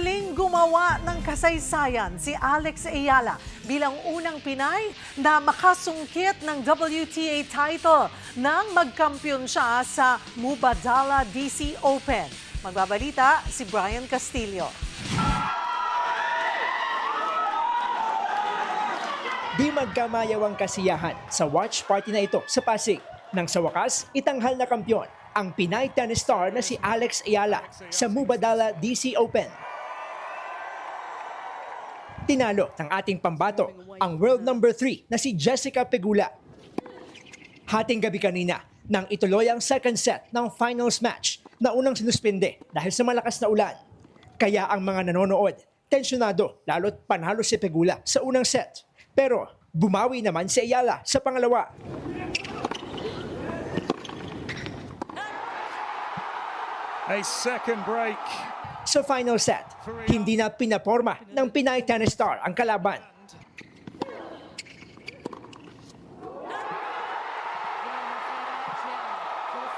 Muling gumawa ng kasaysayan si Alex Ayala bilang unang Pinay na makasungkit ng WTA title nang magkampiyon siya sa Mubadala DC Open. Magbabalita si Brian Castillo. Di magkamayaw ang kasiyahan sa watch party na ito sa Pasig. Nang sa wakas, itanghal na kampiyon ang Pinay tennis star na si Alex Ayala sa Mubadala DC Open. Tinalo ng ating pambato ang world number 3 na si Jessica Pegula. Hating gabi kanina nang ituloy ang second set ng finals match na unang sinuspinde dahil sa malakas na ulan. Kaya ang mga nanonood, tensyonado lalo't panalo si Pegula sa unang set. Pero bumawi naman si Ayala sa pangalawa. A second break. Sa final set, hindi na pinaporma ng Pinay tennis star ang kalaban.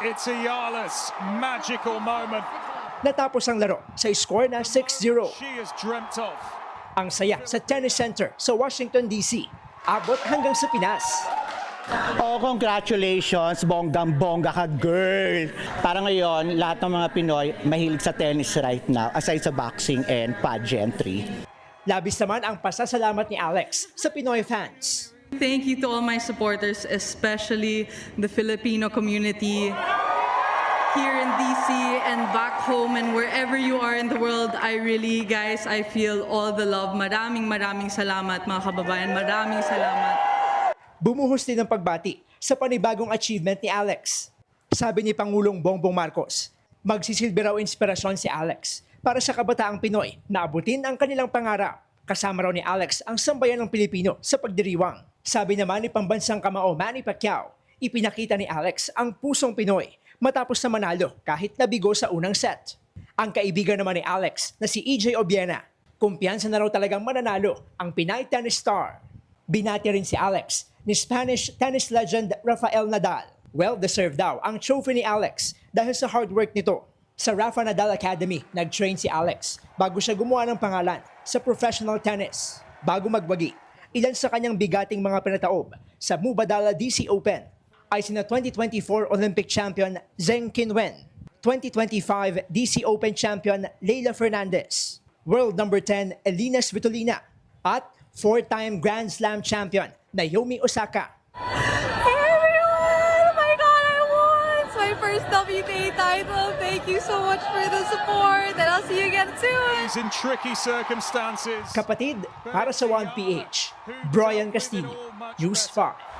It's Ayala's magical moment. Natapos ang laro sa score na 6-0. She has dreamt of. Ang saya sa tennis center sa Washington DC, abot hanggang sa Pinas. Oh, congratulations, bonggang-bongga ka, girl. Para ngayon, lahat ng mga Pinoy mahilig sa tennis right now, aside sa boxing and pageantry. Labis naman ang pasasalamat ni Alex sa Pinoy fans. Thank you to all my supporters, especially the Filipino community here in DC and back home and wherever you are in the world. I really, guys, I feel all the love. Maraming salamat, mga kababayan. Maraming salamat. Bumuhos din ang pagbati sa panibagong achievement ni Alex. Sabi ni Pangulong Bongbong Marcos, magsisilbi raw inspirasyon si Alex para sa kabataang Pinoy na abutin ang kanilang pangarap. Kasama raw ni Alex ang sambayan ng Pilipino sa pagdiriwang. Sabi naman ni pambansang kamao Manny Pacquiao, ipinakita ni Alex ang pusong Pinoy matapos na manalo kahit nabigo sa unang set. Ang kaibigan naman ni Alex na si EJ Obiena, kumpiyansa na raw talagang mananalo ang Pinay tennis star. Binati rin si Alex ni Spanish tennis legend Rafael Nadal. Well-deserved daw ang trophy ni Alex dahil sa hard work nito. Sa Rafa Nadal Academy, nag-train si Alex bago siya gumawa ng pangalan sa professional tennis. Bago magwagi, ilan sa kanyang bigating mga pinataob sa Mubadala DC Open ay sina 2024 Olympic champion Zheng Qinwen, 2025 DC Open champion Leylah Fernandez, world number 10 Elina Svitolina, at 4-time Grand Slam champion Naomi Osaka. Hey everyone! Oh my God, I won! It's my first WTA title. Thank you so much for the support and I'll see you again soon. He's in tricky circumstances. Kapatid, para sa 1PH, Brian Castillo, News 5.